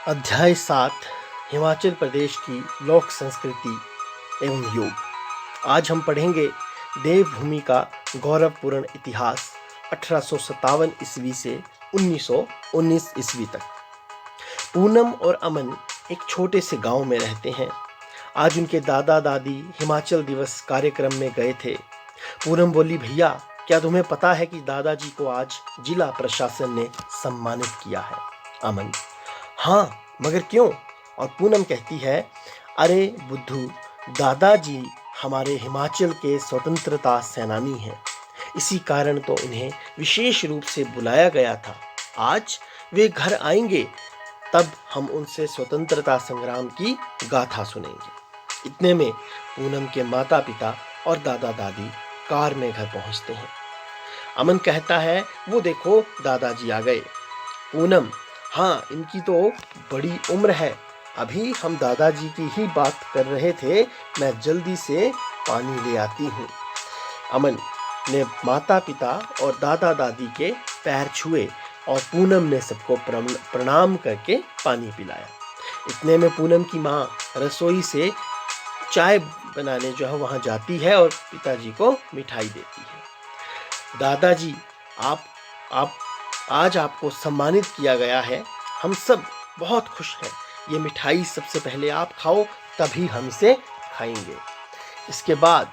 अध्याय 7 हिमाचल प्रदेश की लोक संस्कृति एवं योग। आज हम पढ़ेंगे देवभूमि का गौरवपूर्ण इतिहास 1857 ईस्वी से 1919 ईस्वी तक। पूनम और अमन एक छोटे से गांव में रहते हैं। आज उनके दादा दादी हिमाचल दिवस कार्यक्रम में गए थे। पूनम बोली, भैया क्या तुम्हें पता है कि दादाजी को आज जिला प्रशासन ने सम्मानित किया है? अमन, हाँ, मगर क्यों? और पूनम कहती है, अरे बुद्धू, दादाजी हमारे हिमाचल के स्वतंत्रता सेनानी हैं, इसी कारण तो इन्हें विशेष रूप से बुलाया गया था। आज वे घर आएंगे, तब हम उनसे स्वतंत्रता संग्राम की गाथा सुनेंगे। इतने में पूनम के माता पिता और दादा दादी कार में घर पहुंचते हैं। अमन कहता है, वो देखो दादाजी आ गए। पूनम, हाँ, इनकी तो बड़ी उम्र है। अभी हम दादाजी की ही बात कर रहे थे, मैं जल्दी से पानी ले आती हूँ। अमन ने माता पिता और दादा दादी के पैर छुए और पूनम ने सबको प्रणाम करके पानी पिलाया। इतने में पूनम की माँ रसोई से चाय बनाने जो है वहाँ जाती है और पिताजी को मिठाई देती है। दादाजी, आप आज आपको सम्मानित किया गया है, हम सब बहुत खुश हैं। ये मिठाई सबसे पहले आप खाओ, तभी हम इसे खाएंगे। इसके बाद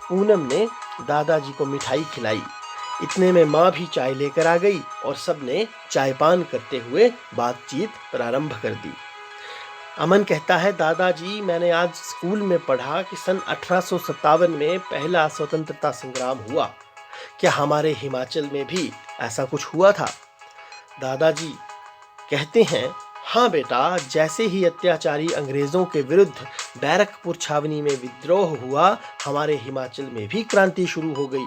पूनम ने दादाजी को मिठाई खिलाई। इतने में माँ भी चाय लेकर आ गई और सब ने चायपान करते हुए बातचीत प्रारंभ कर दी। अमन कहता है, दादाजी, मैंने आज स्कूल में पढ़ा कि सन 1857 में पहला स्वतंत्रता संग्राम हुआ। क्या हमारे हिमाचल में भी ऐसा कुछ हुआ था? दादाजी कहते हैं, हाँ बेटा, जैसे ही अत्याचारी अंग्रेजों के विरुद्ध बैरकपुर छावनी में विद्रोह हुआ, हमारे हिमाचल में भी क्रांति शुरू हो गई।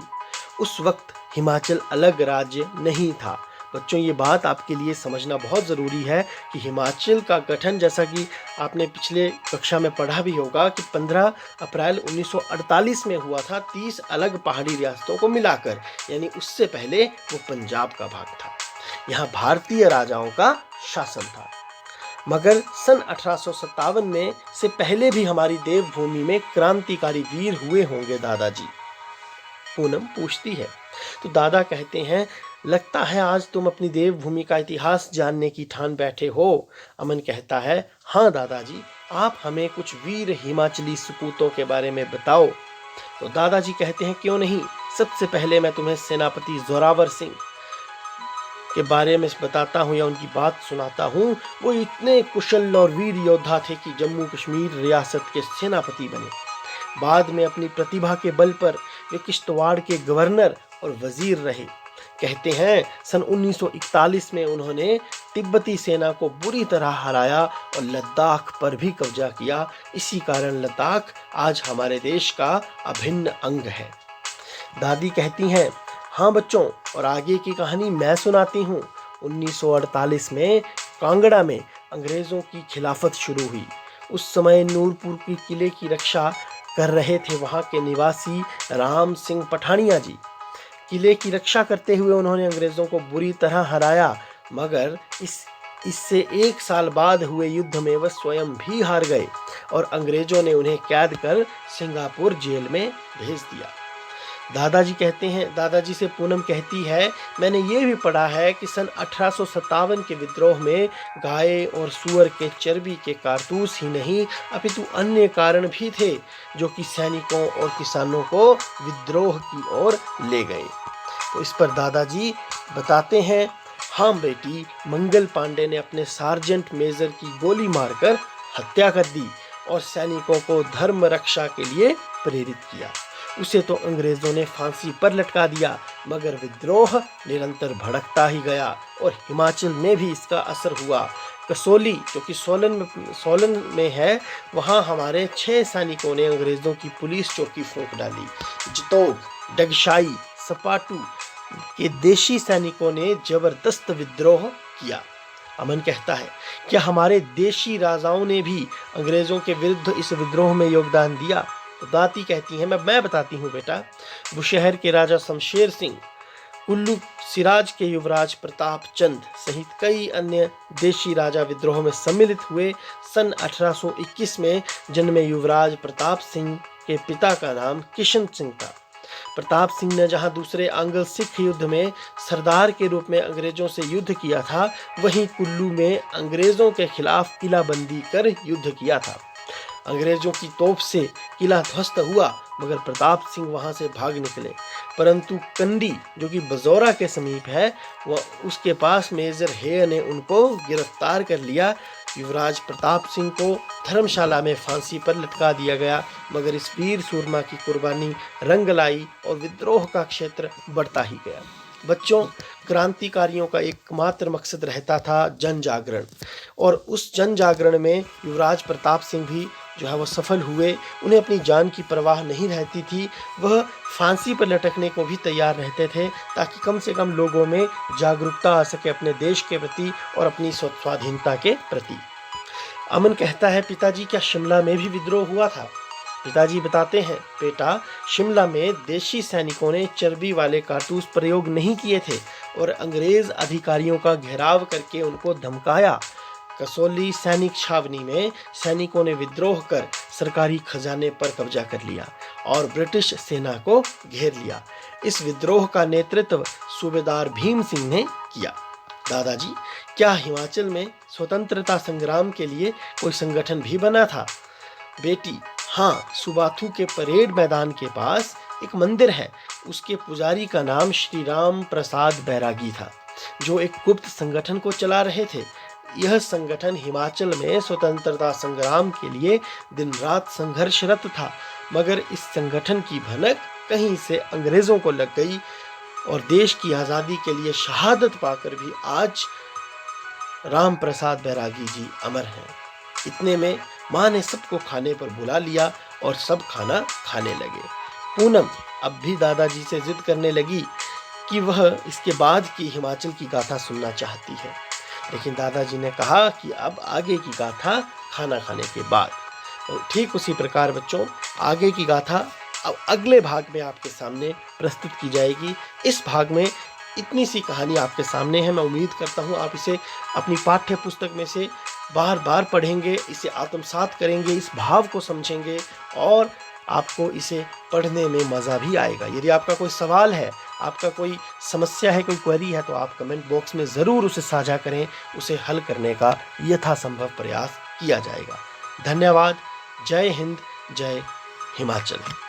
उस वक्त हिमाचल अलग राज्य नहीं था। बच्चों, ये बात आपके लिए समझना बहुत ज़रूरी है कि हिमाचल का गठन, जैसा कि आपने पिछले कक्षा में पढ़ा भी होगा, कि 15 अप्रैल 1948 में हुआ था, 30 अलग पहाड़ी रियासतों को मिलाकर। यानी उससे पहले वो पंजाब का भाग था। यहाँ भारतीय राजाओं का शासन था। मगर सन 1857 में से पहले भी हमारी देवभूमि में क्रांतिकारी वीर हुए होंगे दादाजी? पूनम पूछती है। तो दादा कहते हैं, लगता है आज तुम अपनी देवभूमि का इतिहास जानने की ठान बैठे हो। अमन कहता है, हाँ दादाजी, आप हमें कुछ वीर हिमाचली सपूतों के बारे में बताओ। तो दादाजी कहते हैं, क्यों नहीं, सबसे पहले मैं तुम्हें सेनापति जोरावर सिंह के बारे में बताता हूँ या उनकी बात सुनाता हूँ। वो इतने कुशल और वीर योद्धा थे कि जम्मू कश्मीर रियासत के सेनापति बने। बाद में अपनी प्रतिभा के बल पर वे किश्तवाड़ के गवर्नर और वजीर रहे। कहते हैं सन 1941 में उन्होंने तिब्बती सेना को बुरी तरह हराया और लद्दाख पर भी कब्जा किया। इसी कारण लद्दाख आज हमारे देश का अभिन्न अंग है। दादी कहती हैं, हाँ बच्चों, और आगे की कहानी मैं सुनाती हूँ। 1948 में कांगड़ा में अंग्रेज़ों की खिलाफत शुरू हुई। उस समय नूरपुर के किले की रक्षा कर रहे थे वहाँ के निवासी राम सिंह पठानिया जी। किले की रक्षा करते हुए उन्होंने अंग्रेज़ों को बुरी तरह हराया, मगर इससे 1 साल बाद हुए युद्ध में वह स्वयं भी हार गए और अंग्रेज़ों ने उन्हें कैद कर सिंगापुर जेल में भेज दिया। दादाजी कहते हैं, दादाजी से पूनम कहती है, मैंने ये भी पढ़ा है कि सन 1857 के विद्रोह में गाय और सूअर के चर्बी के कारतूस ही नहीं अपितु अन्य कारण भी थे जो कि सैनिकों और किसानों को विद्रोह की ओर ले गए। तो इस पर दादाजी बताते हैं, हाँ बेटी, मंगल पांडे ने अपने सार्जेंट मेजर की गोली मारकर हत्या कर दी और सैनिकों को धर्म रक्षा के लिए प्रेरित किया। उसे तो अंग्रेज़ों ने फांसी पर लटका दिया, मगर विद्रोह निरंतर भड़कता ही गया और हिमाचल में भी इसका असर हुआ। कसोली, जो कि सोलन में है, वहाँ हमारे 6 सैनिकों ने अंग्रेज़ों की पुलिस चौकी फूंक डाली। जतोग, डगशाई, सपाटू के देशी सैनिकों ने जबरदस्त विद्रोह किया। अमन कहता है, क्या हमारे देशी राजाओं ने भी अंग्रेज़ों के विरुद्ध इस विद्रोह में योगदान दिया? तो दादी कहती हैं, मैं बताती हूँ बेटा। बुशहर के राजा शमशेर सिंह कुल्लू सिराज के युवराज प्रताप चंद सहित कई अन्य देशी राजा विद्रोह में सम्मिलित हुए। सन 1821 में जन्मे युवराज प्रताप सिंह के पिता का नाम किशन सिंह था। प्रताप सिंह ने जहां दूसरे आंग्ल सिख युद्ध में सरदार के रूप में अंग्रेजों से युद्ध किया था, वहीं कुल्लू में अंग्रेजों के खिलाफ किलाबंदी कर युद्ध किया था। अंग्रेजों की तोप से किला ध्वस्त हुआ, मगर प्रताप सिंह वहां से भाग निकले। परंतु कंडी, जो कि बजौरा के समीप है, वह उसके पास मेजर हेयर ने उनको गिरफ्तार कर लिया। युवराज प्रताप सिंह को धर्मशाला में फांसी पर लटका दिया गया, मगर इस वीर सूरमा की कुर्बानी रंग लाई और विद्रोह का क्षेत्र बढ़ता ही गया। बच्चों, क्रांतिकारियों का एकमात्र मकसद रहता था जन जागरण, और उस जन जागरण में युवराज प्रताप सिंह भी जो है वो सफल हुए। उन्हें अपनी जान की परवाह नहीं रहती थी, वह फांसी पर लटकने को भी तैयार रहते थे, ताकि कम से कम लोगों में जागरूकता आ सके अपने देश के प्रति और अपनी स्वाधीनता के प्रति। अमन कहता है, पिताजी क्या शिमला में भी विद्रोह हुआ था? पिताजी बताते हैं, बेटा, शिमला में देशी सैनिकों ने चर्बी वाले कारतूस प्रयोग नहीं किए थे और अंग्रेज अधिकारियों का घेराव करके उनको धमकाया। कसौली सैनिक छावनी में सैनिकों ने विद्रोह कर सरकारी खजाने पर कब्जा कर लिया और ब्रिटिश सेना को घेर लिया। इस विद्रोह का नेतृत्व सूबेदार भीम सिंह ने किया। दादाजी, क्या हिमाचल में स्वतंत्रता संग्राम के लिए कोई संगठन भी बना था? बेटी, हाँ, सुबाथू के परेड मैदान के पास एक मंदिर है। उसके पुजारी का नाम श्री राम प्रसाद बैरागी था, जो एक गुप्त संगठन को चला रहे थे। यह संगठन हिमाचल में स्वतंत्रता संग्राम के लिए दिन रात संघर्षरत था, मगर इस संगठन की भनक कहीं से अंग्रेजों को लग गई और देश की आज़ादी के लिए शहादत पाकर भी आज राम प्रसाद बैरागी जी अमर हैं। इतने में माँ ने सबको खाने पर बुला लिया और सब खाना खाने लगे। पूनम अब भी दादाजी से जिद करने लगी कि वह इसके बाद की हिमाचल की गाथा सुनना चाहती है, लेकिन दादाजी ने कहा कि अब आगे की गाथा खाना खाने के बाद। तो ठीक उसी प्रकार बच्चों, आगे की गाथा अब अगले भाग में आपके सामने प्रस्तुत की जाएगी। इस भाग में इतनी सी कहानी आपके सामने है। मैं उम्मीद करता हूँ आप इसे अपनी पाठ्य पुस्तक में से बार बार पढ़ेंगे, इसे आत्मसात करेंगे, इस भाव को समझेंगे और आपको इसे पढ़ने में मज़ा भी आएगा। यदि आपका कोई सवाल है, आपका कोई समस्या है, कोई क्वेरी है, तो आप कमेंट बॉक्स में ज़रूर उसे साझा करें। उसे हल करने का यथासंभव प्रयास किया जाएगा। धन्यवाद। जय हिंद, जय हिमाचल।